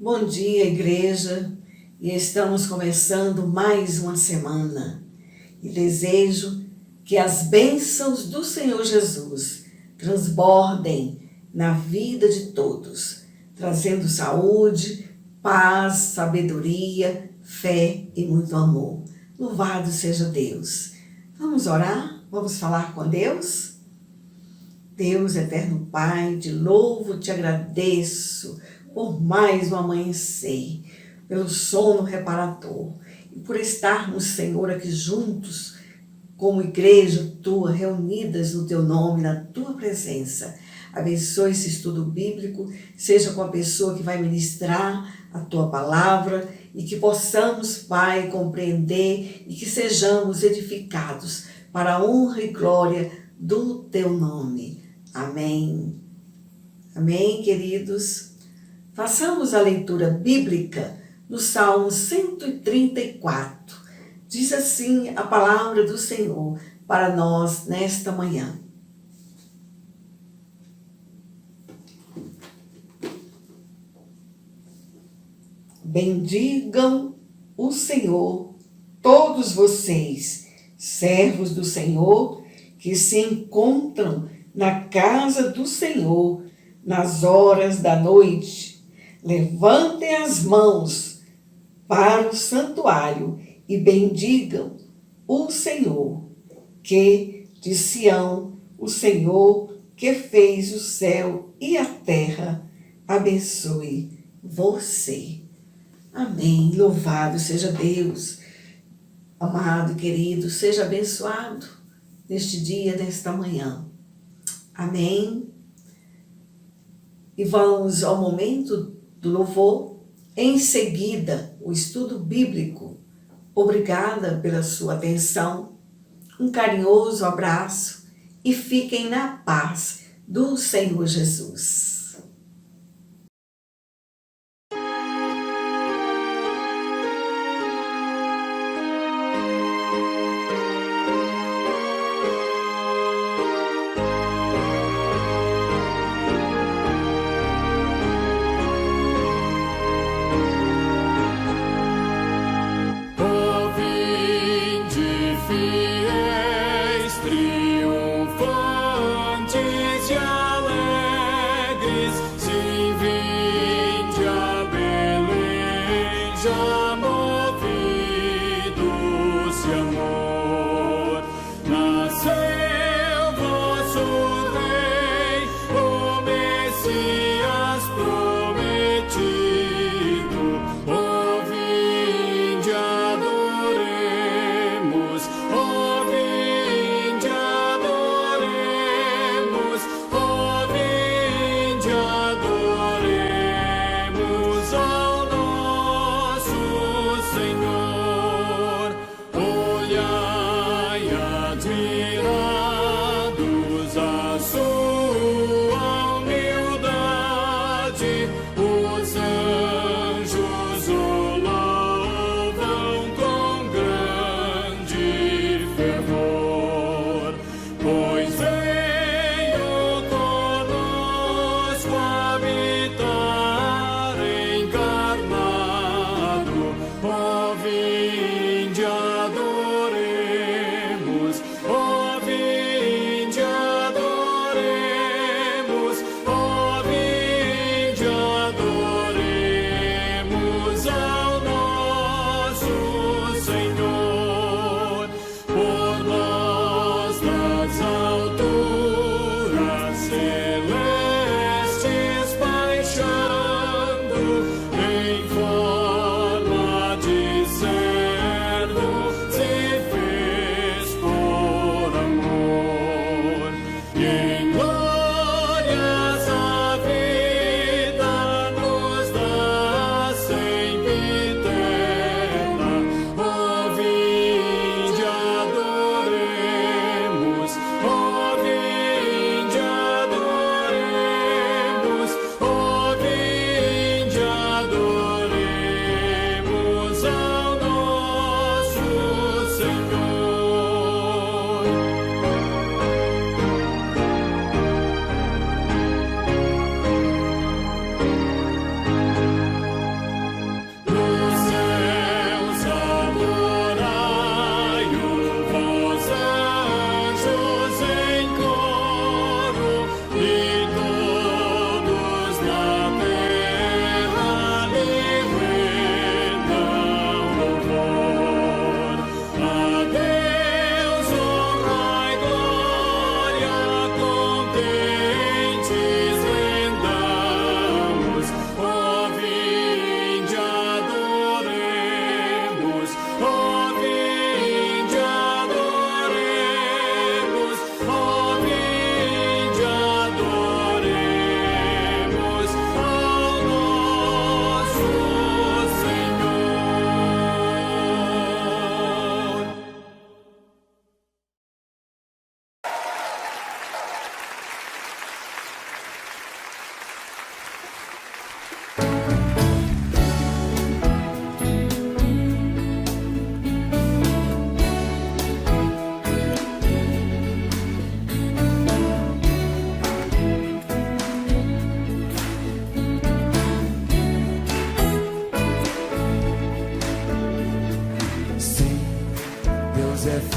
Bom dia, igreja, e estamos começando mais uma semana. E desejo que as bênçãos do Senhor Jesus transbordem na vida de todos, trazendo saúde, paz, sabedoria, fé e muito amor. Louvado seja Deus. Vamos orar? Vamos falar com Deus? Deus, eterno Pai, te louvo, te agradeço por mais um amanhecer, pelo sono reparador e por estarmos, Senhor, aqui juntos, como igreja tua, reunidas no teu nome, na tua presença. Abençoe esse estudo bíblico, seja com a pessoa que vai ministrar a tua palavra e que possamos, Pai, compreender e que sejamos edificados para a honra e glória do teu nome. Amém. Amém, queridos. Façamos a leitura bíblica no Salmo 134. Diz assim a palavra do Senhor para nós nesta manhã. Bendigam o Senhor, todos vocês, servos do Senhor, que se encontram na casa do Senhor nas horas da noite. Levantem as mãos para o santuário e bendigam o Senhor, que de Sião, o Senhor que fez o céu e a terra, abençoe você. Amém. Louvado seja Deus. Amado, querido, seja abençoado neste dia, nesta manhã. Amém. E vamos ao momento do louvor. Em seguida, o estudo bíblico. Obrigada pela sua atenção. Um carinhoso abraço e fiquem na paz do Senhor Jesus. Adoremos.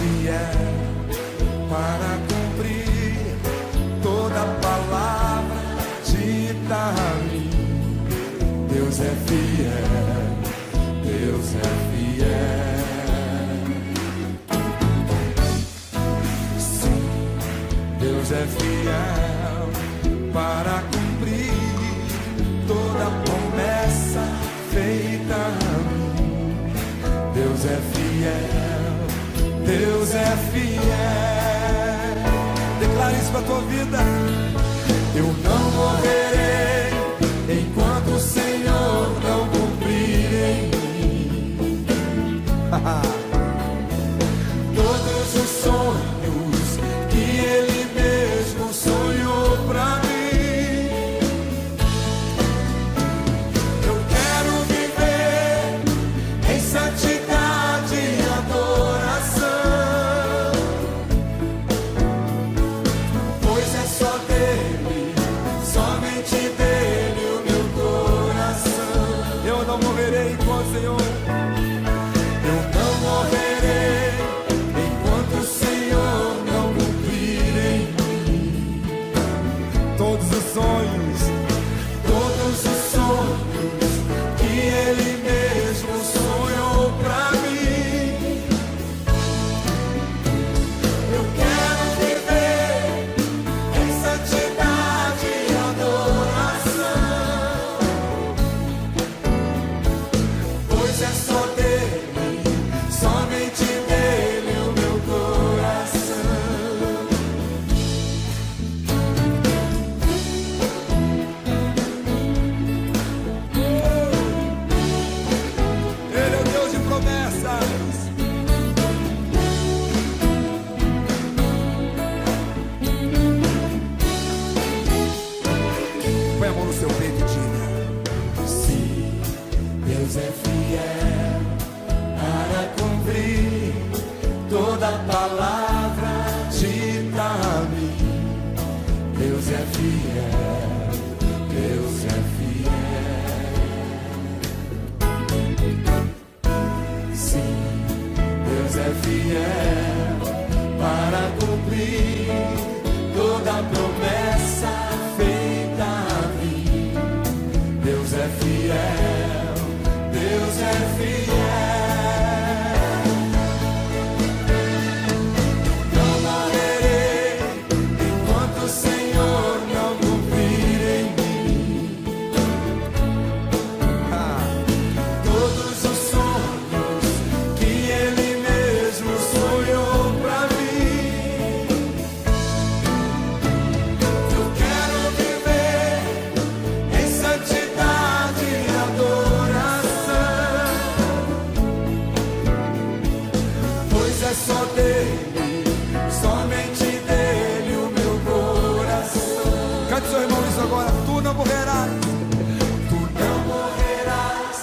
fiel para cumprir toda palavra dita a mim. Deus é fiel, Deus é fiel. Sim, Deus é fiel para cumprir toda promessa feita a mim. Deus é fiel, Deus é fiel. Declare isso para a tua vida. Eu não morrerei enquanto o Senhor não cumprir em mim todos os sonhos que Ele mesmo sonhou pra mim. Eu quero viver em santidade e adoração, pois é só dele, somente dele o meu coração. Eu não morrerei enquanto o Senhor, eu não morrerei enquanto o Senhor não cumprir em mim todos os sonhos que Ele mesmo sonhou pra mim. Eu quero viver em santidade e adoração, pois é só dele, somente dele o meu coração. Ele é o Deus de promessas. Põe a mão no seu peito e diga: sim, Deus é fiel para cumprir toda palavra dita a mim. Deus é fiel, Deus é fiel. Sim, Deus é fiel para cumprir toda promessa feita a mim. Deus é fiel, Deus é fiel. Não morrerei enquanto o Senhor não cumprir em mim todos os sonhos que Ele mesmo sonhou pra mim. Eu quero viver em santidade e adoração, pois é só dele, somente dele o meu coração. Cante seu irmão isso agora. Tu não morrerás, tu não morrerás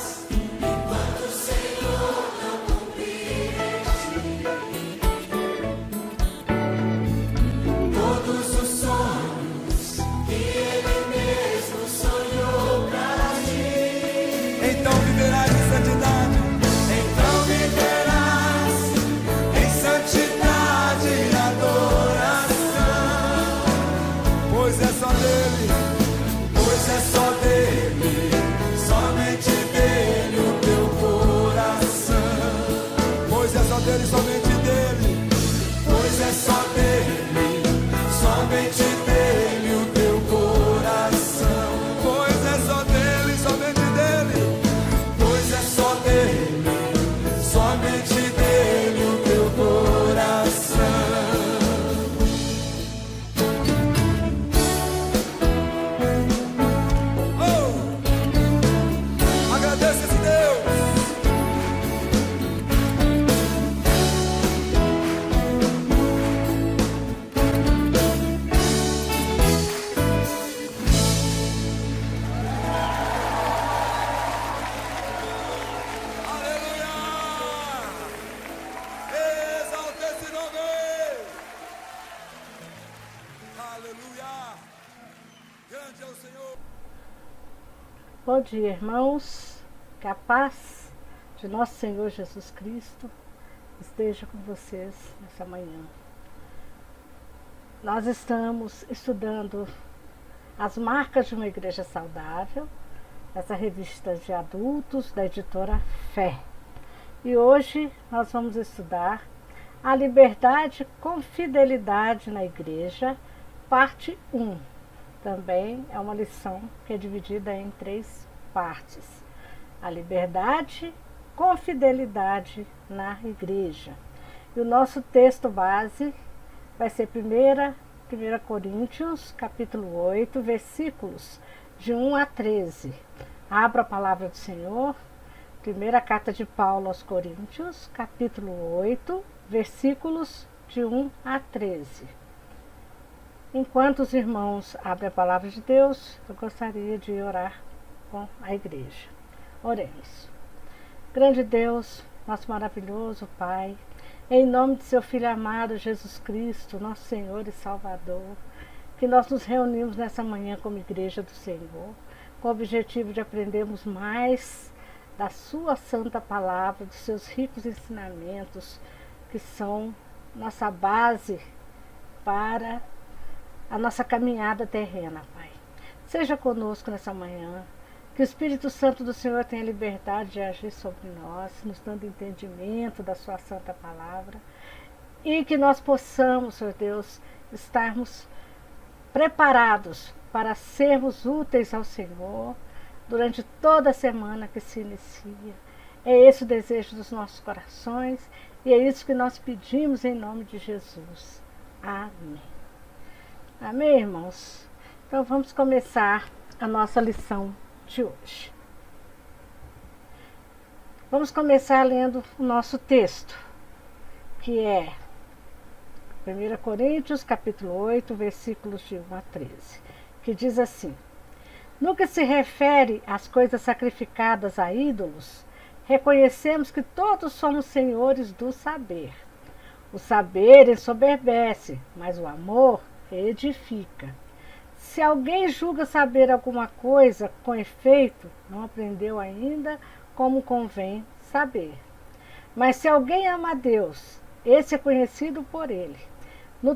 enquanto o Senhor não cumprir em ti todos os sonhos que Ele mesmo sonhou pra ti. Então viverás em santidade. Então viverás em santidade e adoração, pois é só dele, pois é só dele, somente dele o teu coração. Pois é só dele, somente dele, pois é só dele, somente dele o teu coração. Pois é só dele, somente dele, pois é só dele, somente dele o teu coração. Oh! Agradeça esse Deus. Grande é o Senhor. Bom dia, irmãos. Que a paz de nosso Senhor Jesus Cristo esteja com vocês nessa manhã. Nós estamos estudando As Marcas de uma Igreja Saudável, essa revista de adultos da editora Fé. E hoje nós vamos estudar A Liberdade com Fidelidade na Igreja, parte 1. Também é uma lição que é dividida em 3 partes. A liberdade com fidelidade na igreja. E o nosso texto base vai ser 1 Coríntios, capítulo 8, versículos de 1 a 13. Abra a palavra do Senhor, primeira carta de Paulo aos Coríntios, capítulo 8, versículos de 1 a 13. Enquanto os irmãos abrem a palavra de Deus, eu gostaria de orar com a igreja. Oremos. Grande Deus, nosso maravilhoso Pai, em nome de seu Filho amado Jesus Cristo, nosso Senhor e Salvador, que nós nos reunimos nessa manhã como igreja do Senhor, com o objetivo de aprendermos mais da sua santa palavra, dos seus ricos ensinamentos, que são nossa base para a nossa caminhada terrena, Pai. Seja conosco nessa manhã, que o Espírito Santo do Senhor tenha liberdade de agir sobre nós, nos dando entendimento da sua santa palavra, e que nós possamos, Senhor Deus, estarmos preparados para sermos úteis ao Senhor durante toda a semana que se inicia. É esse o desejo dos nossos corações e é isso que nós pedimos em nome de Jesus. Amém. Amém, irmãos? Então vamos começar a nossa lição de hoje. Vamos começar lendo o nosso texto, que é 1 Coríntios, capítulo 8, versículos de 1 a 13, que diz assim: No que se refere às coisas sacrificadas a ídolos, reconhecemos que todos somos senhores do saber. O saber ensoberbece, mas o amor edifica. Se alguém julga saber alguma coisa, com efeito, não aprendeu ainda como convém saber. Mas se alguém ama a Deus, esse é conhecido por ele. No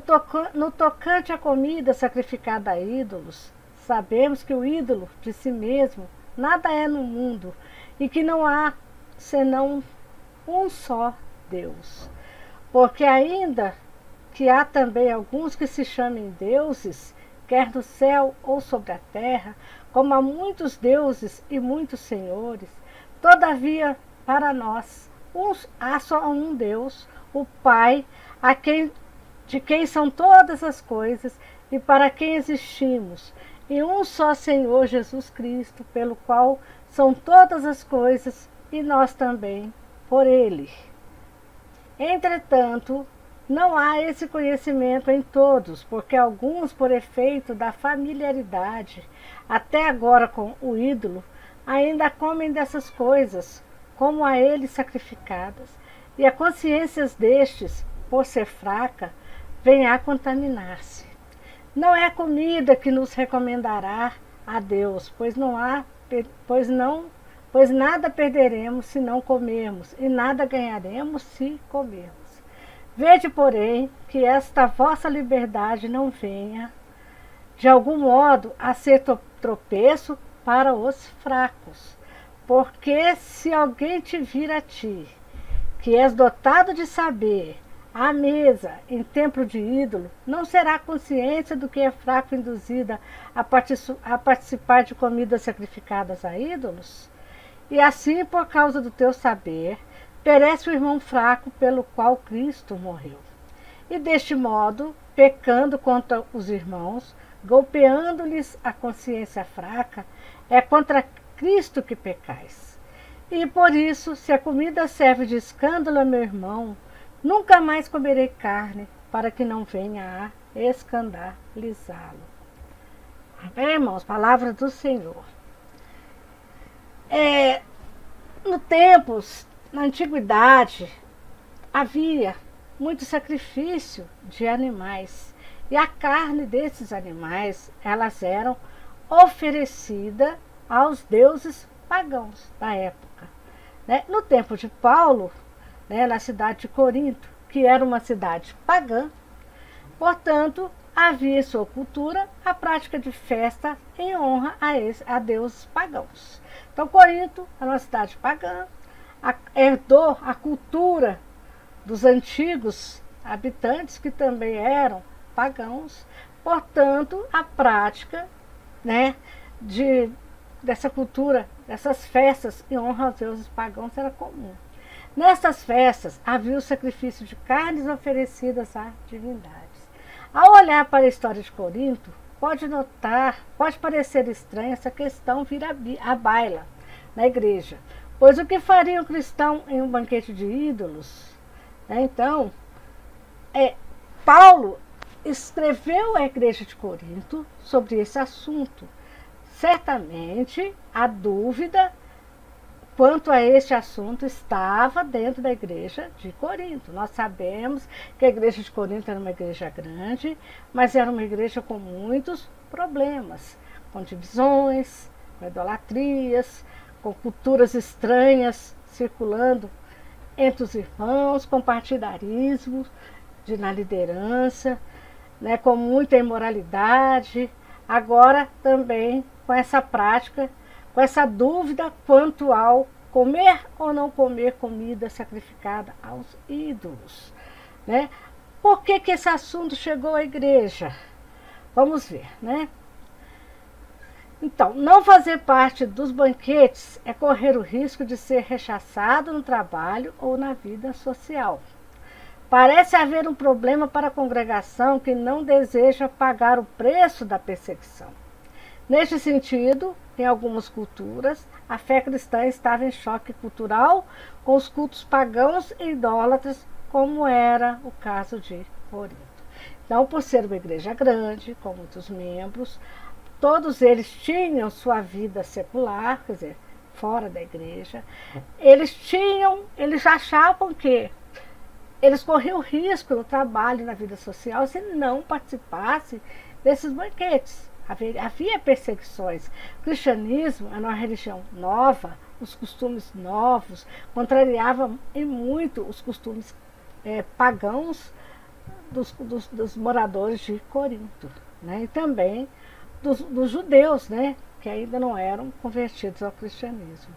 tocante à comida sacrificada a ídolos, sabemos que o ídolo de si mesmo nada é no mundo e que não há senão um só Deus. Porque ainda que há também alguns que se chamem deuses, quer no céu ou sobre a terra, como há muitos deuses e muitos senhores, todavia para nós há só um Deus, o Pai, de quem são todas as coisas e para quem existimos, e um só Senhor Jesus Cristo, pelo qual são todas as coisas e nós também por Ele. Entretanto, não há esse conhecimento em todos, porque alguns, por efeito da familiaridade, até agora com o ídolo, ainda comem dessas coisas, como a ele sacrificadas, e a consciência destes, por ser fraca, vem a contaminar-se. Não é a comida que nos recomendará a Deus, pois nada perderemos se não comermos, e nada ganharemos se comermos. Vede, porém, que esta vossa liberdade não venha, de algum modo, a ser tropeço para os fracos. Porque se alguém te vir a ti, que és dotado de saber, à mesa, em templo de ídolo, não será a consciência do que é fraco induzida a participar de comidas sacrificadas a ídolos? E assim, por causa do teu saber, perece o irmão fraco pelo qual Cristo morreu. E deste modo, pecando contra os irmãos, golpeando-lhes a consciência fraca, é contra Cristo que pecais. E por isso, se a comida serve de escândalo a meu irmão, nunca mais comerei carne, para que não venha a escandalizá-lo. Amém, irmãos? Palavra do Senhor. Na antiguidade, havia muito sacrifício de animais. E a carne desses animais, elas eram oferecidas aos deuses pagãos da época. No tempo de Paulo, né, na cidade de Corinto, que era uma cidade pagã. Portanto, havia em sua cultura a prática de festa em honra a deuses pagãos. Então, Corinto era uma cidade pagã, herdou a cultura dos antigos habitantes, que também eram pagãos. Portanto, a prática, né, dessa cultura, dessas festas em honra aos deuses pagãos era comum. Nessas festas havia o sacrifício de carnes oferecidas a divindades. Ao olhar para a história de Corinto, pode parecer estranha essa questão vir à baila na igreja, pois o que faria um cristão em um banquete de ídolos? Então, Paulo escreveu à igreja de Corinto sobre esse assunto. Certamente, a dúvida quanto a este assunto estava dentro da igreja de Corinto. Nós sabemos que a igreja de Corinto era uma igreja grande, mas era uma igreja com muitos problemas, com divisões, com idolatrias, com culturas estranhas circulando entre os irmãos, com partidarismo na liderança, né, com muita imoralidade. Agora também com essa prática, com essa dúvida quanto ao comer ou não comer comida sacrificada aos ídolos, né? Por que esse assunto chegou à igreja? Vamos ver, né? Então, não fazer parte dos banquetes é correr o risco de ser rechaçado no trabalho ou na vida social. Parece haver um problema para a congregação que não deseja pagar o preço da perseguição. Neste sentido, em algumas culturas, a fé cristã estava em choque cultural com os cultos pagãos e idólatras, como era o caso de Corinto. Então, por ser uma igreja grande, com muitos membros, todos eles tinham sua vida secular, quer dizer, fora da igreja. Eles achavam que eles corriam risco no trabalho e na vida social se não participassem desses banquetes. Havia perseguições. O cristianismo era uma religião nova, os costumes novos, contrariava muito os costumes pagãos dos moradores de Corinto, né? E também dos judeus, né? Que ainda não eram convertidos ao cristianismo.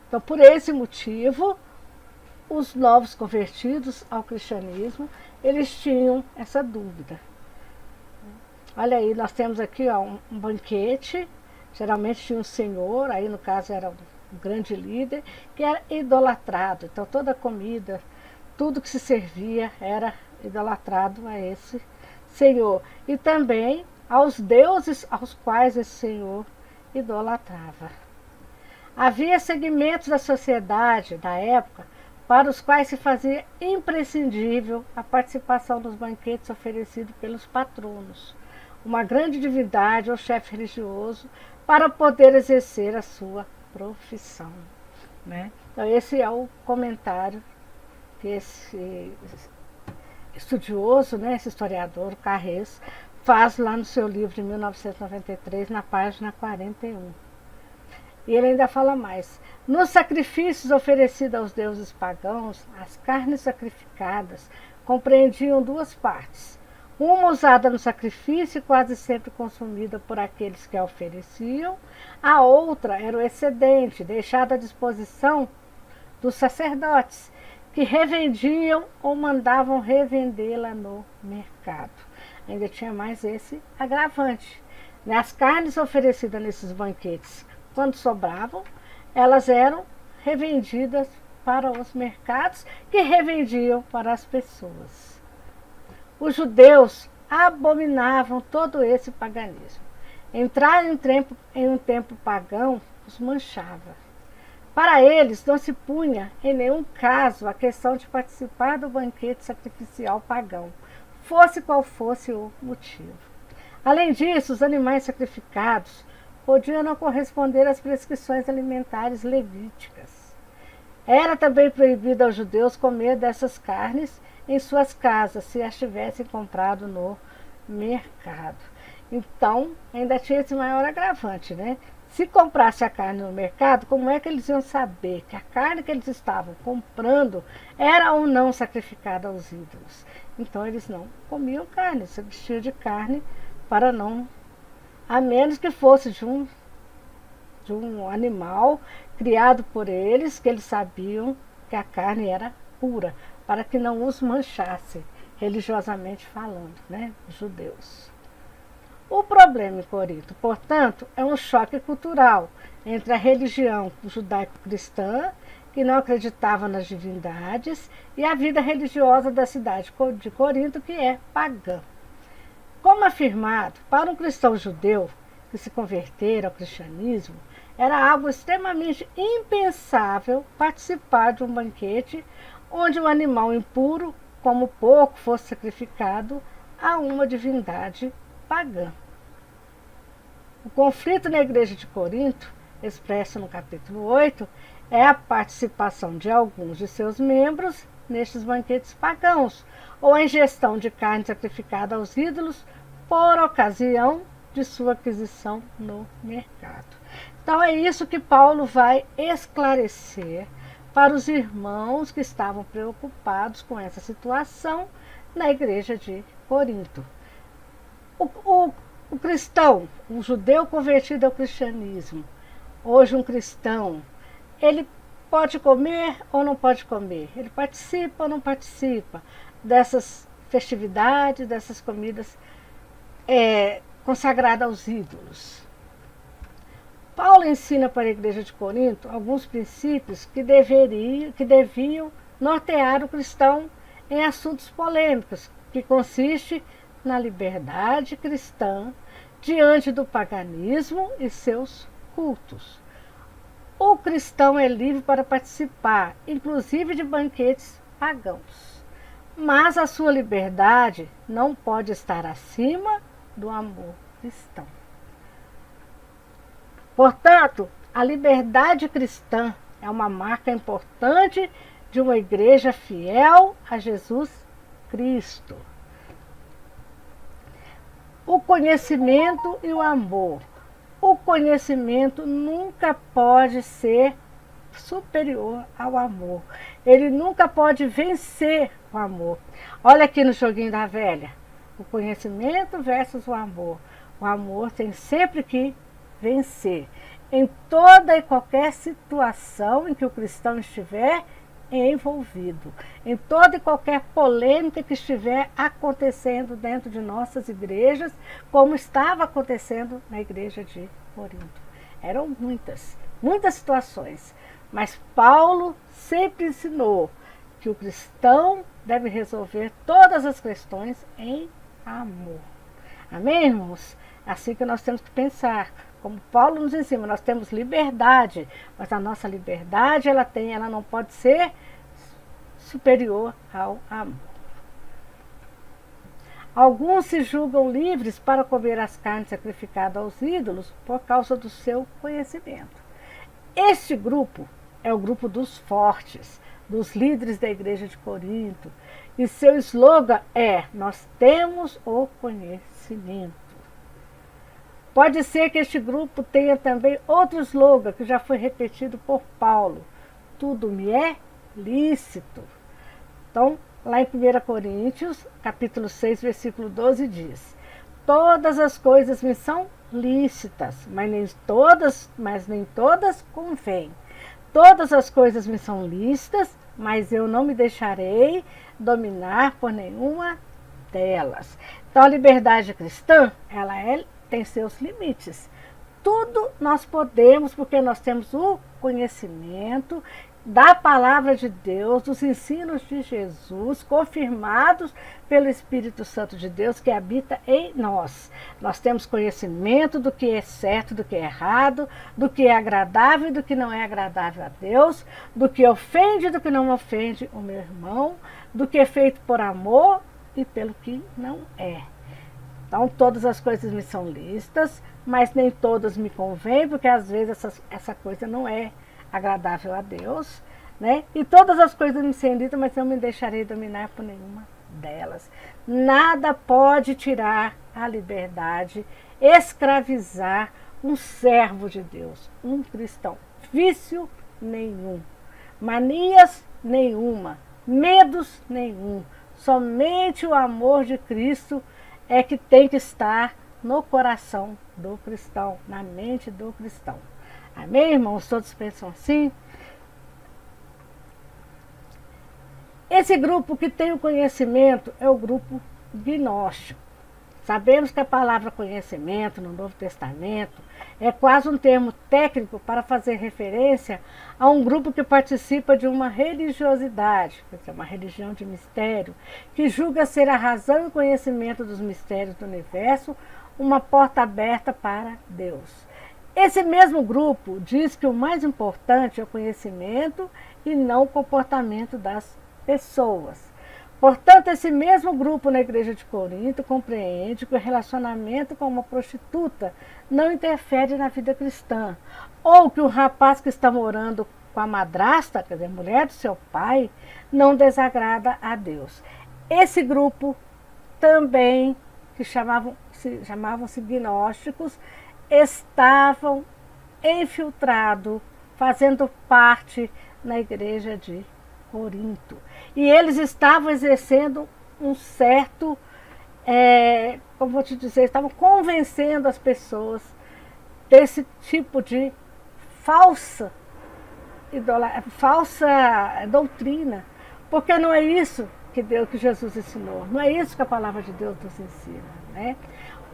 Então, por esse motivo, os novos convertidos ao cristianismo, eles tinham essa dúvida. Olha aí, nós temos aqui um banquete, geralmente tinha um senhor, aí no caso era um grande líder, que era idolatrado. Então toda a comida, tudo que se servia era idolatrado a esse senhor. E também aos deuses aos quais esse senhor idolatrava. Havia segmentos da sociedade da época para os quais se fazia imprescindível a participação dos banquetes oferecidos pelos patronos, uma grande divindade ou chefe religioso, para poder exercer a sua profissão, né? Então esse é o comentário que esse estudioso, né, esse historiador Carrez, faz lá no seu livro de 1993, na página 41. E ele ainda fala mais. Nos sacrifícios oferecidos aos deuses pagãos, as carnes sacrificadas compreendiam duas partes. Uma usada no sacrifício e quase sempre consumida por aqueles que a ofereciam. A outra era o excedente, deixado à disposição dos sacerdotes, que revendiam ou mandavam revendê-la no mercado. Ainda tinha mais esse agravante. As carnes oferecidas nesses banquetes, quando sobravam, elas eram revendidas para os mercados, que revendiam para as pessoas. Os judeus abominavam todo esse paganismo. Entrar em um tempo pagão os manchava. Para eles, não se punha em nenhum caso a questão de participar do banquete sacrificial pagão, fosse qual fosse o motivo. Além disso, os animais sacrificados podiam não corresponder às prescrições alimentares levíticas. Era também proibido aos judeus comer dessas carnes em suas casas, se as tivessem comprado no mercado. Então, ainda tinha esse maior agravante, né? Se comprasse a carne no mercado, como é que eles iam saber que a carne que eles estavam comprando era ou não sacrificada aos ídolos? Então eles não comiam carne, se vestiam de carne para não, a menos que fosse de um animal criado por eles, que eles sabiam que a carne era pura, para que não os manchasse, religiosamente falando, né, os judeus. O problema em Corinto, portanto, é um choque cultural entre a religião judaico-cristã, que não acreditava nas divindades, e a vida religiosa da cidade de Corinto, que é pagã. Como afirmado, para um cristão judeu que se converter ao cristianismo, era algo extremamente impensável participar de um banquete onde um animal impuro, como porco, fosse sacrificado a uma divindade pagã. O conflito na igreja de Corinto, expresso no capítulo 8, é a participação de alguns de seus membros nestes banquetes pagãos, ou a ingestão de carne sacrificada aos ídolos por ocasião de sua aquisição no mercado. Então é isso que Paulo vai esclarecer para os irmãos que estavam preocupados com essa situação na igreja de Corinto. O cristão, um judeu convertido ao cristianismo, hoje um cristão, ele pode comer ou não pode comer? Ele participa ou não participa dessas festividades, dessas comidas consagradas aos ídolos? Paulo ensina para a igreja de Corinto alguns princípios que deviam nortear o cristão em assuntos polêmicos, que consiste na liberdade cristã diante do paganismo e seus cultos. O cristão é livre para participar, inclusive de banquetes pagãos, mas a sua liberdade não pode estar acima do amor cristão. Portanto, a liberdade cristã é uma marca importante de uma igreja fiel a Jesus Cristo. O conhecimento e o amor. O conhecimento nunca pode ser superior ao amor. Ele nunca pode vencer o amor. Olha aqui no joguinho da velha. O conhecimento versus o amor. O amor tem sempre que vencer. Em toda e qualquer situação em que o cristão estiver envolvido, em toda e qualquer polêmica que estiver acontecendo dentro de nossas igrejas, como estava acontecendo na igreja de Corinto. Eram muitas situações, mas Paulo sempre ensinou que o cristão deve resolver todas as questões em amor. Amém, irmãos? É assim que nós temos que pensar. Como Paulo nos ensina, nós temos liberdade, mas a nossa liberdade ela não pode ser superior ao amor. Alguns se julgam livres para comer as carnes sacrificadas aos ídolos por causa do seu conhecimento. Este grupo é o grupo dos fortes, dos líderes da igreja de Corinto, e seu slogan é: nós temos o conhecimento. Pode ser que este grupo tenha também outro slogan que já foi repetido por Paulo: tudo me é lícito. Então, lá em 1 Coríntios, capítulo 6, versículo 12, diz: todas as coisas me são lícitas, mas nem todas convêm. Todas as coisas me são lícitas, mas eu não me deixarei dominar por nenhuma delas. Então, a liberdade cristã, tem seus limites. Tudo nós podemos, porque nós temos o conhecimento da palavra de Deus, dos ensinos de Jesus, confirmados pelo Espírito Santo de Deus que habita em nós. Nós temos conhecimento do que é certo, do que é errado, do que é agradável e do que não é agradável a Deus, do que ofende e do que não ofende o meu irmão, do que é feito por amor e pelo que não é. Então, todas as coisas me são lícitas, mas nem todas me convêm, porque às vezes essa coisa não é agradável a Deus, né? E todas as coisas me são lícitas, mas eu não me deixarei dominar por nenhuma delas. Nada pode tirar a liberdade, escravizar um servo de Deus, um cristão. Vício nenhum, manias nenhuma, medos nenhum. Somente o amor de Cristo é que tem que estar no coração do cristão, na mente do cristão. Amém, irmãos? Todos pensam assim? Esse grupo que tem o conhecimento é o grupo gnóstico. Sabemos que a palavra conhecimento no Novo Testamento é quase um termo técnico para fazer referência a um grupo que participa de uma religiosidade, quer dizer, uma religião de mistério, que julga ser a razão e o conhecimento dos mistérios do universo uma porta aberta para Deus. Esse mesmo grupo diz que o mais importante é o conhecimento e não o comportamento das pessoas. Portanto, esse mesmo grupo na igreja de Corinto compreende que o relacionamento com uma prostituta não interfere na vida cristã, ou que o rapaz que está morando com a madrasta, quer dizer, mulher do seu pai, não desagrada a Deus. Esse grupo também, que chamavam-se gnósticos, estavam infiltrados, fazendo parte na igreja de Corinto. E eles estavam exercendo um certo, como vou te dizer, estavam convencendo as pessoas desse tipo de falsa doutrina. Porque não é isso que Jesus ensinou, não é isso que a palavra de Deus nos ensina, né?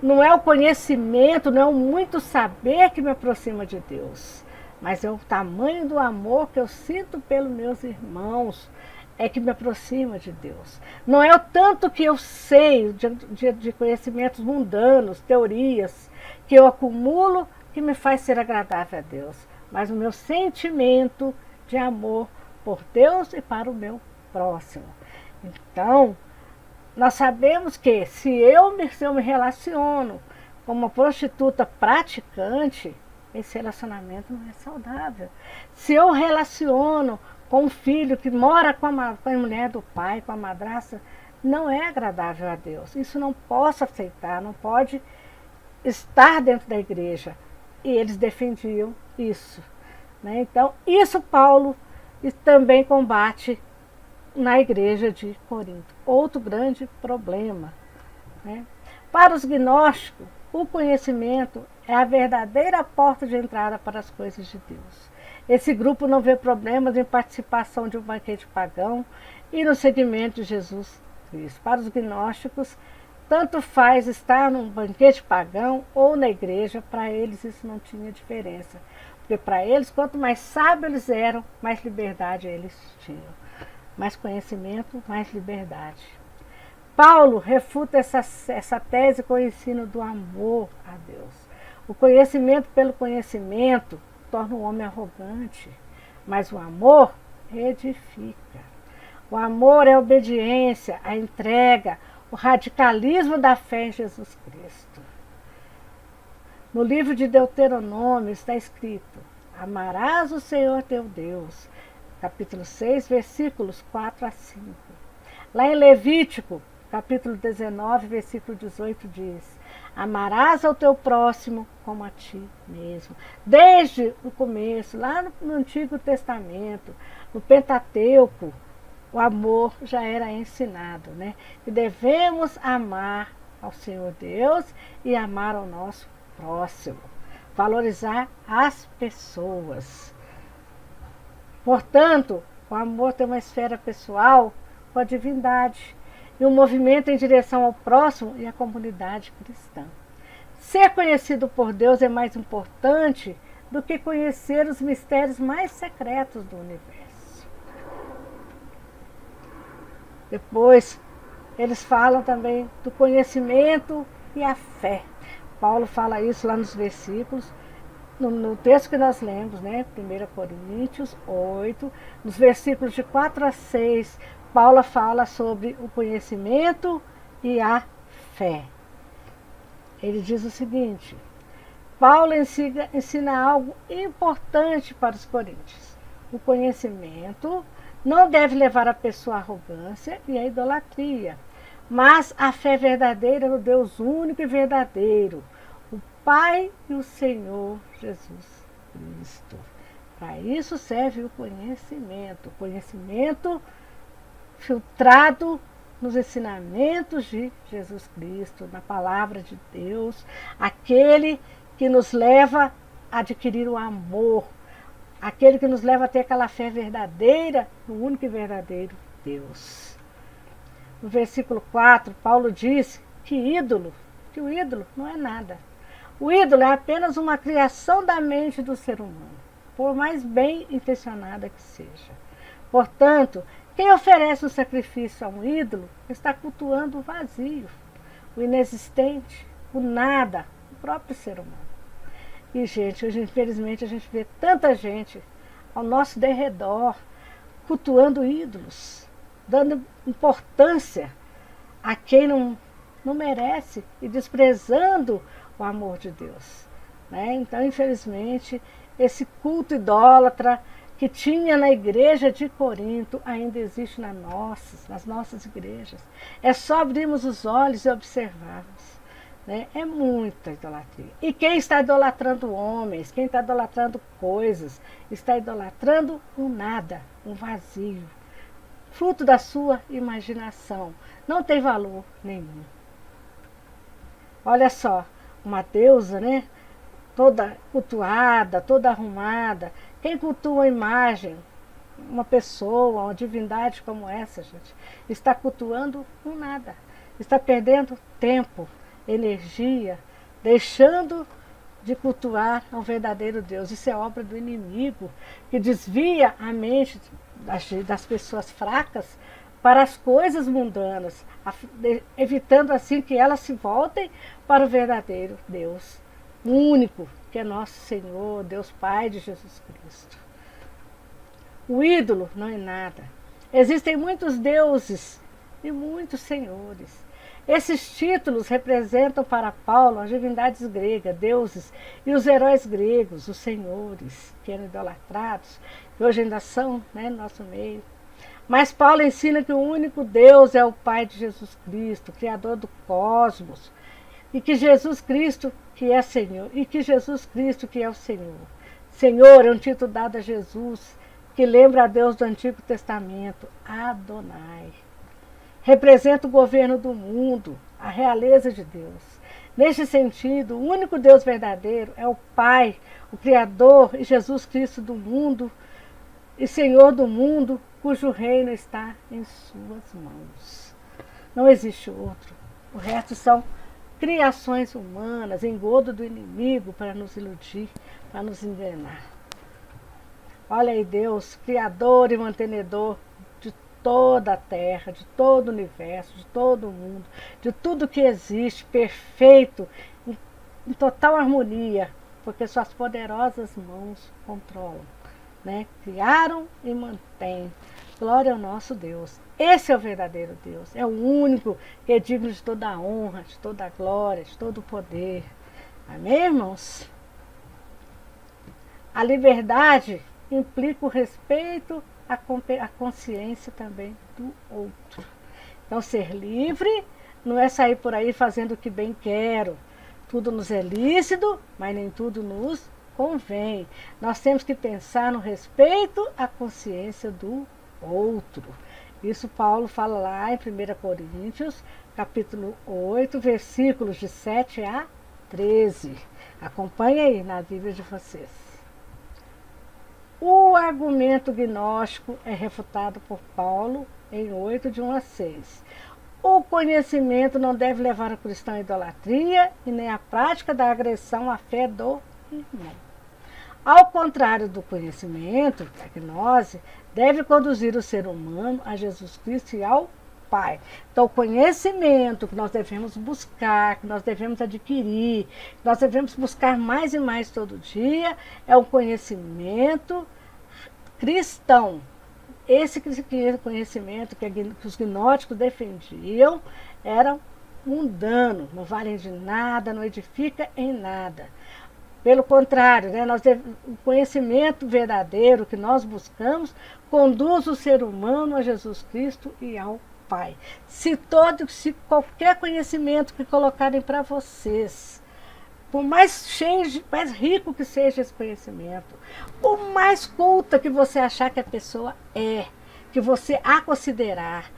Não é o conhecimento, não é o muito saber que me aproxima de Deus, mas é o tamanho do amor que eu sinto pelos meus irmãos, é que me aproxima de Deus. Não é o tanto que eu sei de conhecimentos mundanos, teorias, que eu acumulo, que me faz ser agradável a Deus, mas o meu sentimento de amor por Deus e para o meu próximo. Então, nós sabemos que se eu me relaciono com uma prostituta praticante, esse relacionamento não é saudável. Se eu relaciono com um filho que mora com a mulher do pai, com a madrasta, não é agradável a Deus. Isso não posso aceitar, não pode estar dentro da igreja. E eles defendiam isso, né? Então, isso Paulo também combate na igreja de Corinto. Outro grande problema, né? Para os gnósticos, o conhecimento é a verdadeira porta de entrada para as coisas de Deus. Esse grupo não vê problemas em participação de um banquete pagão e no seguimento de Jesus Cristo. Para os gnósticos, tanto faz estar num banquete pagão ou na igreja, para eles isso não tinha diferença. Porque para eles, quanto mais sábios eles eram, mais liberdade eles tinham. Mais conhecimento, mais liberdade. Paulo refuta essa tese com o ensino do amor a Deus. O conhecimento pelo conhecimento torna o homem arrogante, mas o amor edifica. O amor é a obediência, a entrega, o radicalismo da fé em Jesus Cristo. No livro de Deuteronômio está escrito: amarás o Senhor teu Deus, capítulo 6, versículos 4 a 5. Lá em Levítico, capítulo 19, versículo 18 diz: amarás ao teu próximo como a ti mesmo. Desde o começo, lá no Antigo Testamento, no Pentateuco, o amor já era ensinado, né? E devemos amar ao Senhor Deus e amar ao nosso próximo. Valorizar as pessoas. Portanto, o amor tem uma esfera pessoal com a divindade e um movimento em direção ao próximo e à comunidade cristã. Ser conhecido por Deus é mais importante do que conhecer os mistérios mais secretos do universo. Depois, eles falam também do conhecimento e a fé. Paulo fala isso lá nos versículos, no texto que nós lemos, né? 1 Coríntios 8, nos versículos de 4 a 6, Paulo fala sobre o conhecimento e a fé. Ele diz o seguinte: Paulo ensina algo importante para os coríntios. O conhecimento não deve levar a pessoa à arrogância e à idolatria, mas a fé verdadeira no Deus único e verdadeiro, o Pai e o Senhor Jesus Cristo. Para isso serve o conhecimento filtrado nos ensinamentos de Jesus Cristo, na palavra de Deus, aquele que nos leva a adquirir o amor, aquele que nos leva a ter aquela fé verdadeira no único e verdadeiro Deus. No versículo 4, Paulo diz que o ídolo não é nada. O ídolo é apenas uma criação da mente do ser humano, por mais bem intencionada que seja. Portanto, quem oferece um sacrifício a um ídolo está cultuando o vazio, o inexistente, o nada, o próprio ser humano. E, gente, hoje, infelizmente, a gente vê tanta gente ao nosso derredor cultuando ídolos, dando importância a quem não merece e desprezando o amor de Deus. Né? Então, infelizmente, esse culto idólatra que tinha na igreja de Corinto ainda existe nas nossas igrejas. É só abrirmos os olhos e observarmos. Né? É muita idolatria. E quem está idolatrando homens, quem está idolatrando coisas, está idolatrando um nada, um vazio, fruto da sua imaginação. Não tem valor nenhum. Olha só, uma deusa, né? Toda cultuada, toda arrumada. Quem cultua a imagem, uma pessoa, uma divindade como essa, gente, está cultuando um nada. Está perdendo tempo, energia, deixando de cultuar ao verdadeiro Deus. Isso é obra do inimigo, que desvia a mente das pessoas fracas para as coisas mundanas, evitando assim que elas se voltem para o verdadeiro Deus, o único, que é nosso Senhor, Deus Pai de Jesus Cristo. O ídolo não é nada. Existem muitos deuses e muitos senhores. Esses títulos representam para Paulo as divindades gregas, deuses, e os heróis gregos, os senhores, que eram idolatrados, que hoje ainda são, né, no nosso meio. Mas Paulo ensina que o único Deus é o Pai de Jesus Cristo, Criador do cosmos, e que Jesus Cristo que é Senhor, e que Jesus Cristo que é o Senhor. Senhor é um título dado a Jesus, que lembra a Deus do Antigo Testamento, Adonai. Representa o governo do mundo, a realeza de Deus. Neste sentido, o único Deus verdadeiro é o Pai, o Criador e Jesus Cristo do mundo e Senhor do mundo, cujo reino está em suas mãos. Não existe outro. O resto são criações humanas, engodo do inimigo para nos iludir, para nos enganar. Olha aí Deus, Criador e mantenedor de toda a terra, de todo o universo, de todo o mundo, de tudo que existe, perfeito, em total harmonia, porque suas poderosas mãos controlam. Né? Criaram e mantêm. Glória ao nosso Deus. Esse é o verdadeiro Deus. É o único que é digno de toda a honra, de toda a glória, de todo o poder. Amém, irmãos? A liberdade implica o respeito à consciência também do outro. Então, ser livre não é sair por aí fazendo o que bem quero. Tudo nos é lícito, mas nem tudo nos convém. Nós temos que pensar no respeito à consciência do outro. Isso Paulo fala lá em 1 Coríntios, capítulo 8, versículos de 7 a 13. Acompanhe aí na Bíblia de vocês. O argumento gnóstico é refutado por Paulo em 8, de 1 a 6. O conhecimento não deve levar o cristão à idolatria e nem à prática da agressão à fé do irmão. Ao contrário do conhecimento, a gnose deve conduzir o ser humano a Jesus Cristo e ao Pai. Então, o conhecimento que nós devemos buscar, que nós devemos adquirir, que nós devemos buscar mais e mais todo dia, é o conhecimento cristão. Esse conhecimento que os gnósticos defendiam era mundano, não vale de nada, não edifica em nada. Pelo contrário, né, o conhecimento verdadeiro que nós buscamos conduz o ser humano a Jesus Cristo e ao Pai. Se qualquer conhecimento que colocarem para vocês por mais cheio, mais rico que seja esse conhecimento, por mais culta que você achar que a pessoa é, que você a considerar,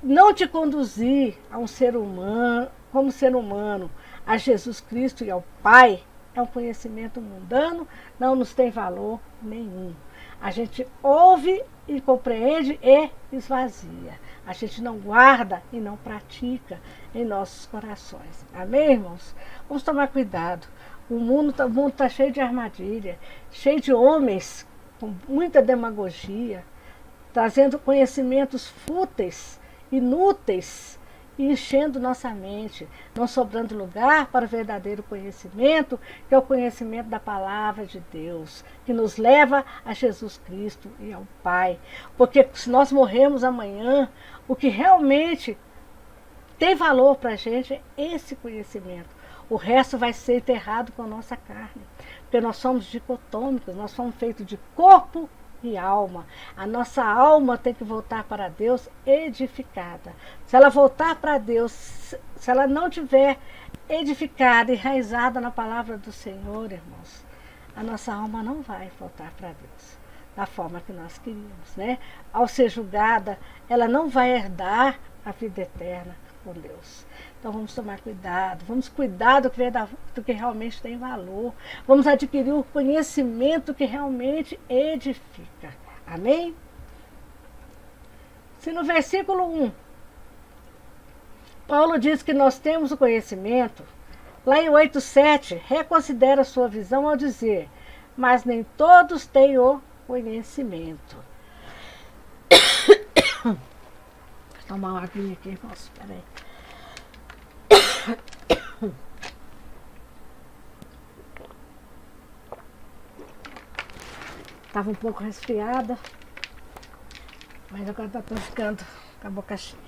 não te conduzir a um ser humano, como ser humano, a Jesus Cristo e ao Pai, é um conhecimento mundano, não nos tem valor nenhum. A gente ouve e compreende e esvazia. A gente não guarda e não pratica em nossos corações. Amém, irmãos? Vamos tomar cuidado. O mundo tá cheio de armadilha, cheio de homens com muita demagogia, trazendo conhecimentos fúteis, inúteis, e enchendo nossa mente, não sobrando lugar para o verdadeiro conhecimento, que é o conhecimento da palavra de Deus, que nos leva a Jesus Cristo e ao Pai. Porque se nós morrermos amanhã, o que realmente tem valor para a gente é esse conhecimento. O resto vai ser enterrado com a nossa carne, porque nós somos dicotômicos, nós somos feitos de corpo e alma. A nossa alma tem que voltar para Deus edificada. Se ela voltar para Deus, se ela não tiver edificada, enraizada na palavra do Senhor, irmãos, a nossa alma não vai voltar para Deus da forma que nós queríamos, né? Ao ser julgada, ela não vai herdar a vida eterna com Deus. Então vamos tomar cuidado, vamos cuidar do que realmente tem valor, vamos adquirir o conhecimento que realmente edifica. Amém? Se no versículo 1, Paulo diz que nós temos o conhecimento, lá em 8,7, reconsidera sua visão ao dizer, mas nem todos têm o conhecimento. Vou tomar uma aguinha aqui, irmãos, espera aí. Estava um pouco resfriada, mas agora estou ficando com a boca cheia.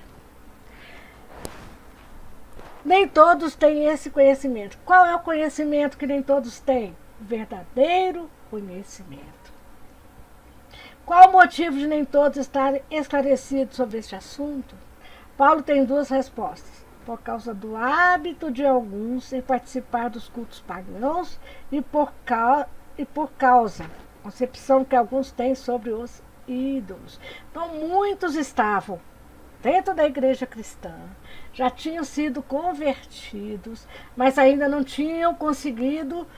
Nem todos têm esse conhecimento. Qual é o conhecimento que nem todos têm? O verdadeiro conhecimento. Qual o motivo de nem todos estarem esclarecidos sobre este assunto? Paulo tem duas respostas. Por causa do hábito de alguns em participar dos cultos pagãos e por causa da concepção que alguns têm sobre os ídolos. Então, muitos estavam dentro da igreja cristã, já tinham sido convertidos, mas ainda não tinham conseguido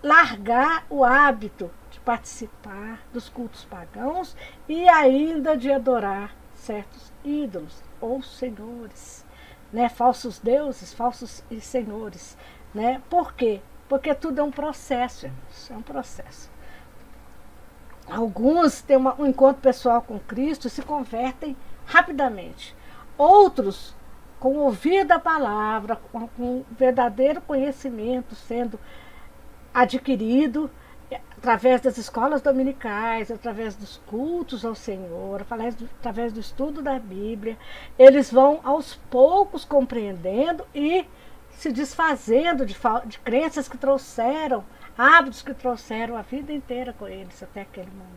largar o hábito de participar dos cultos pagãos e ainda de adorar certos ídolos ou senhores. Né, falsos deuses, falsos senhores. Né? Por quê? Porque tudo é um processo, irmãos, é um processo. Alguns têm um encontro pessoal com Cristo e se convertem rapidamente. Outros, com o ouvir da palavra, com verdadeiro conhecimento sendo adquirido, através das escolas dominicais, através dos cultos ao Senhor, através do estudo da Bíblia, eles vão aos poucos compreendendo e se desfazendo de crenças que trouxeram, hábitos que trouxeram a vida inteira com eles até aquele momento.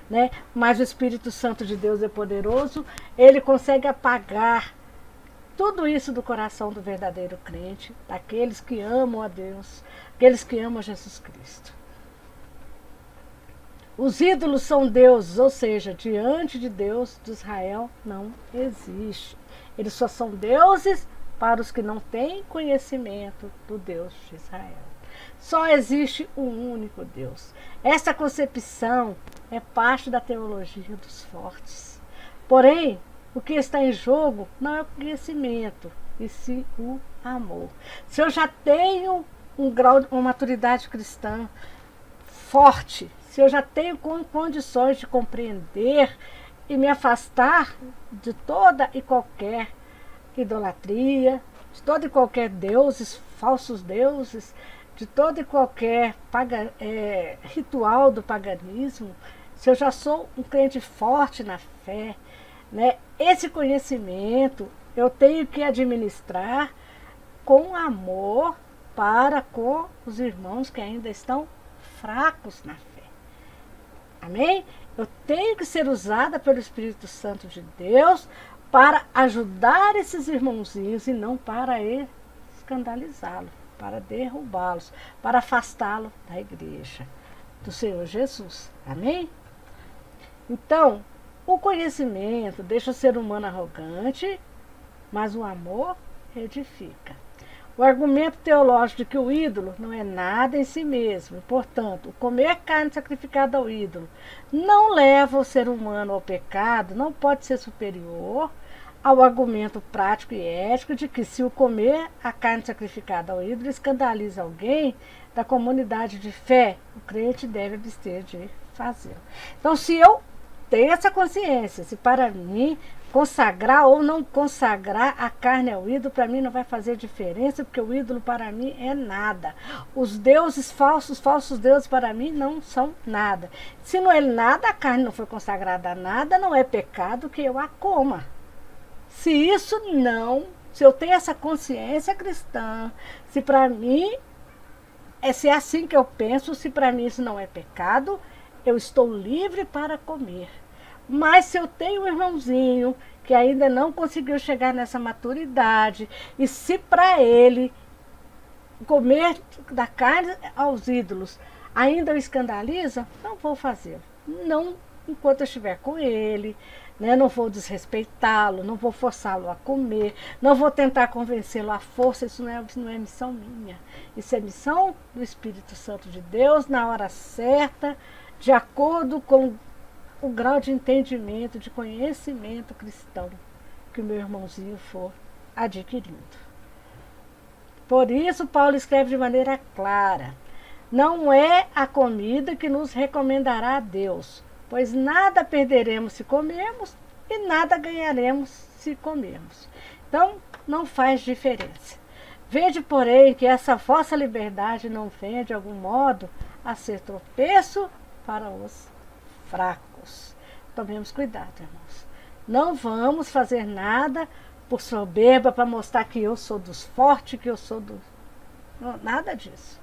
Né? Mas o Espírito Santo de Deus é poderoso, ele consegue apagar tudo isso do coração do verdadeiro crente, daqueles que amam a Deus, aqueles que amam Jesus Cristo. Os ídolos são deuses, ou seja, diante de Deus de Israel não existe. Eles só são deuses para os que não têm conhecimento do Deus de Israel. Só existe um único Deus. Essa concepção é parte da teologia dos fortes. Porém, o que está em jogo não é o conhecimento, e sim o amor. Se eu já tenho um grau, uma maturidade cristã forte, se eu já tenho condições de compreender e me afastar de toda e qualquer idolatria, de todo e qualquer deuses, falsos deuses, de todo e qualquer ritual do paganismo, se eu já sou um crente forte na fé, né, esse conhecimento eu tenho que administrar com amor para com os irmãos que ainda estão fracos na fé. Amém? Eu tenho que ser usada pelo Espírito Santo de Deus para ajudar esses irmãozinhos e não para escandalizá-los. para derrubá-los, para afastá-lo da igreja do Senhor Jesus. Amém? Então, o conhecimento deixa o ser humano arrogante, mas o amor edifica. O argumento teológico de que o ídolo não é nada em si mesmo, portanto, o comer carne sacrificada ao ídolo não leva o ser humano ao pecado, não pode ser superior ao argumento prático e ético de que, se o comer a carne sacrificada ao ídolo escandaliza alguém da comunidade de fé, o crente deve abster de fazê-lo. Então, se eu tenho essa consciência, se para mim consagrar ou não consagrar a carne ao ídolo, para mim não vai fazer diferença, porque o ídolo para mim é nada. Os deuses falsos deuses para mim não são nada. Se não é nada, a carne não foi consagrada a nada, não é pecado que eu a coma. Se eu tenho essa consciência cristã, se para mim, se é assim que eu penso, se para mim isso não é pecado, eu estou livre para comer. Mas se eu tenho um irmãozinho que ainda não conseguiu chegar nessa maturidade, e se para ele comer da carne aos ídolos ainda o escandaliza, não vou fazê-lo. Não enquanto eu estiver com ele, né? Não vou desrespeitá-lo, não vou forçá-lo a comer, não vou tentar convencê-lo à força. Isso não é missão minha. Isso é missão do Espírito Santo de Deus, na hora certa, de acordo com o grau de entendimento, de conhecimento cristão que o meu irmãozinho for adquirindo. Por isso, Paulo escreve de maneira clara: não é a comida que nos recomendará a Deus, pois nada perderemos se comermos e nada ganharemos se comermos. Então, não faz diferença. Vede, porém, que essa vossa liberdade não venha, de algum modo, a ser tropeço para os fracos. Tomemos cuidado, irmãos. Não vamos fazer nada por soberba, para mostrar que eu sou dos fortes, que eu sou do... Não, nada disso.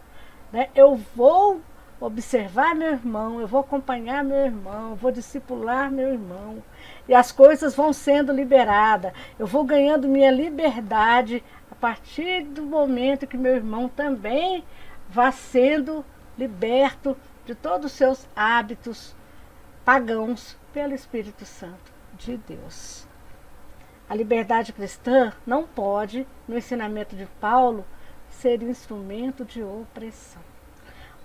Né? Eu vou observar meu irmão, eu vou acompanhar meu irmão, eu vou discipular meu irmão. E as coisas vão sendo liberadas. Eu vou ganhando minha liberdade a partir do momento que meu irmão também vá sendo liberto de todos os seus hábitos pagãos pelo Espírito Santo de Deus. A liberdade cristã não pode, no ensinamento de Paulo, ser instrumento de opressão.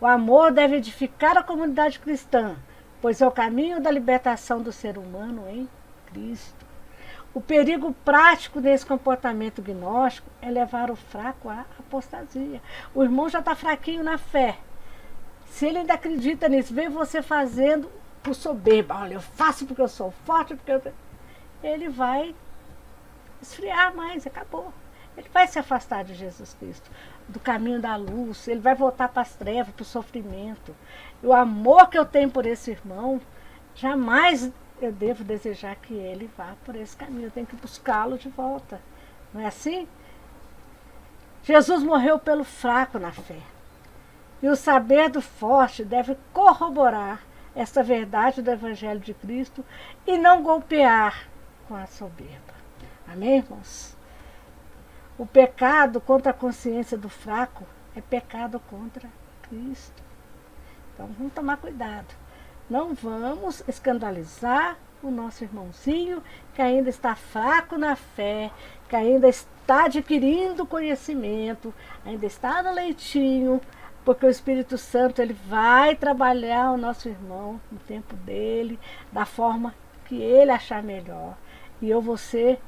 O amor deve edificar a comunidade cristã, pois é o caminho da libertação do ser humano em Cristo. O perigo prático desse comportamento gnóstico é levar o fraco à apostasia. O irmão já está fraquinho na fé. Se ele ainda acredita nisso, vê você fazendo por soberba, olha, eu faço porque eu sou forte, ele vai esfriar mais, acabou. Ele vai se afastar de Jesus Cristo, do caminho da luz, ele vai voltar para as trevas, para o sofrimento. E o amor que eu tenho por esse irmão, jamais eu devo desejar que ele vá por esse caminho, eu tenho que buscá-lo de volta. Não é assim? Jesus morreu pelo fraco na fé. E o saber do forte deve corroborar esta verdade do Evangelho de Cristo e não golpear com a soberba. Amém, irmãos? O pecado contra a consciência do fraco é pecado contra Cristo. Então, vamos tomar cuidado. Não vamos escandalizar o nosso irmãozinho que ainda está fraco na fé, que ainda está adquirindo conhecimento, ainda está no leitinho, porque o Espírito Santo ele vai trabalhar o nosso irmão no tempo dele, da forma que ele achar melhor. E eu vou ser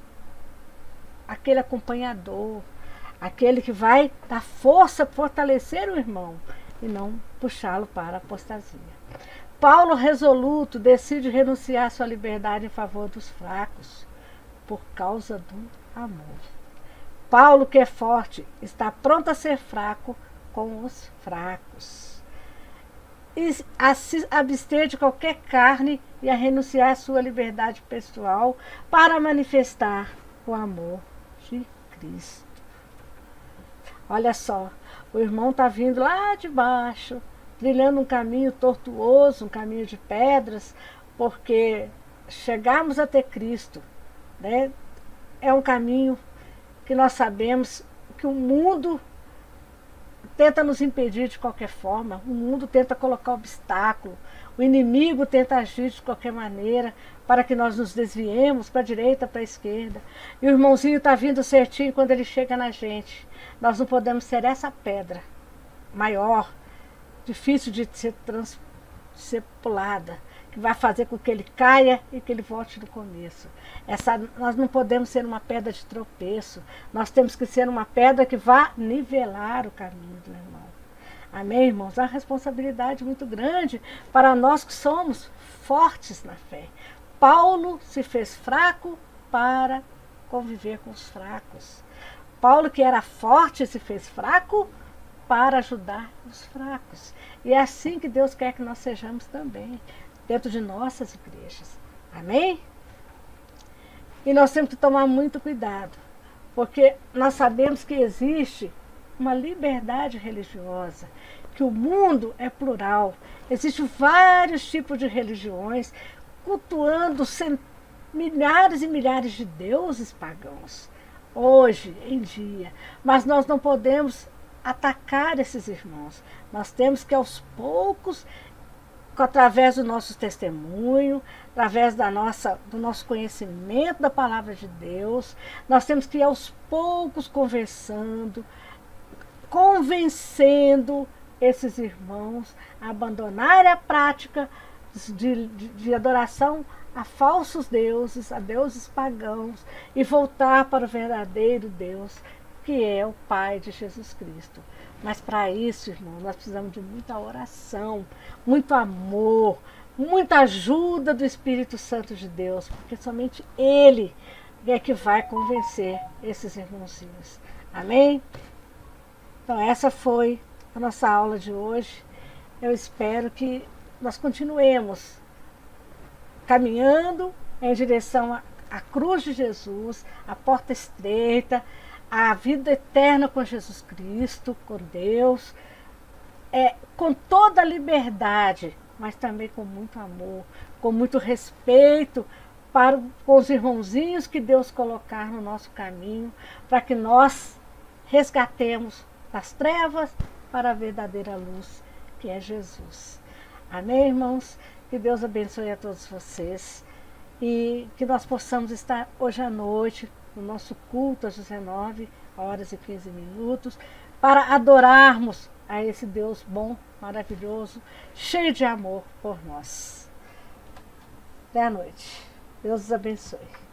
aquele acompanhador, aquele que vai dar força, fortalecer o irmão e não puxá-lo para a apostasia. Paulo, resoluto, decide renunciar à sua liberdade em favor dos fracos, por causa do amor. Paulo, que é forte, está pronto a ser fraco com os fracos. E a se abster de qualquer carne e a renunciar à sua liberdade pessoal para manifestar o amor de Cristo. Olha só, o irmão está vindo lá de baixo, trilhando um caminho tortuoso, um caminho de pedras, porque chegarmos a ter Cristo, né, é um caminho que nós sabemos que o mundo tenta nos impedir de qualquer forma, o mundo tenta colocar obstáculo, o inimigo tenta agir de qualquer maneira para que nós nos desviemos para a direita, para a esquerda. E o irmãozinho está vindo certinho quando ele chega na gente. Nós não podemos ser essa pedra maior, difícil de ser pulada, que vai fazer com que ele caia e que ele volte do começo. Nós não podemos ser uma pedra de tropeço, nós temos que ser uma pedra que vá nivelar o caminho do irmão. Amém, irmãos? É uma responsabilidade muito grande para nós que somos fortes na fé. Paulo se fez fraco para conviver com os fracos. Paulo, que era forte, se fez fraco para ajudar os fracos. E é assim que Deus quer que nós sejamos também, dentro de nossas igrejas. Amém? E nós temos que tomar muito cuidado, porque nós sabemos que existe uma liberdade religiosa, que o mundo é plural. Existem vários tipos de religiões, cultuando milhares e milhares de deuses pagãos, hoje em dia. Mas nós não podemos atacar esses irmãos. Nós temos que, aos poucos, através do nosso testemunho, através do nosso conhecimento da palavra de Deus, nós temos que ir aos poucos conversando, convencendo esses irmãos a abandonarem a prática de adoração a falsos deuses, a deuses pagãos, e voltar para o verdadeiro Deus, que é o Pai de Jesus Cristo. Mas para isso, irmão, nós precisamos de muita oração, muito amor, muita ajuda do Espírito Santo de Deus, porque somente Ele é que vai convencer esses irmãozinhos. Amém? Então essa foi a nossa aula de hoje. Eu espero que nós continuemos caminhando em direção à cruz de Jesus, à porta estreita, a vida eterna com Jesus Cristo, com Deus, com toda a liberdade, mas também com muito amor, com muito respeito com os irmãozinhos que Deus colocar no nosso caminho, para que nós resgatemos das trevas para a verdadeira luz, que é Jesus. Amém, irmãos? Que Deus abençoe a todos vocês e que nós possamos estar hoje à noite no nosso culto às 19h15, para adorarmos a esse Deus bom, maravilhoso, cheio de amor por nós. Até a noite. Deus os abençoe.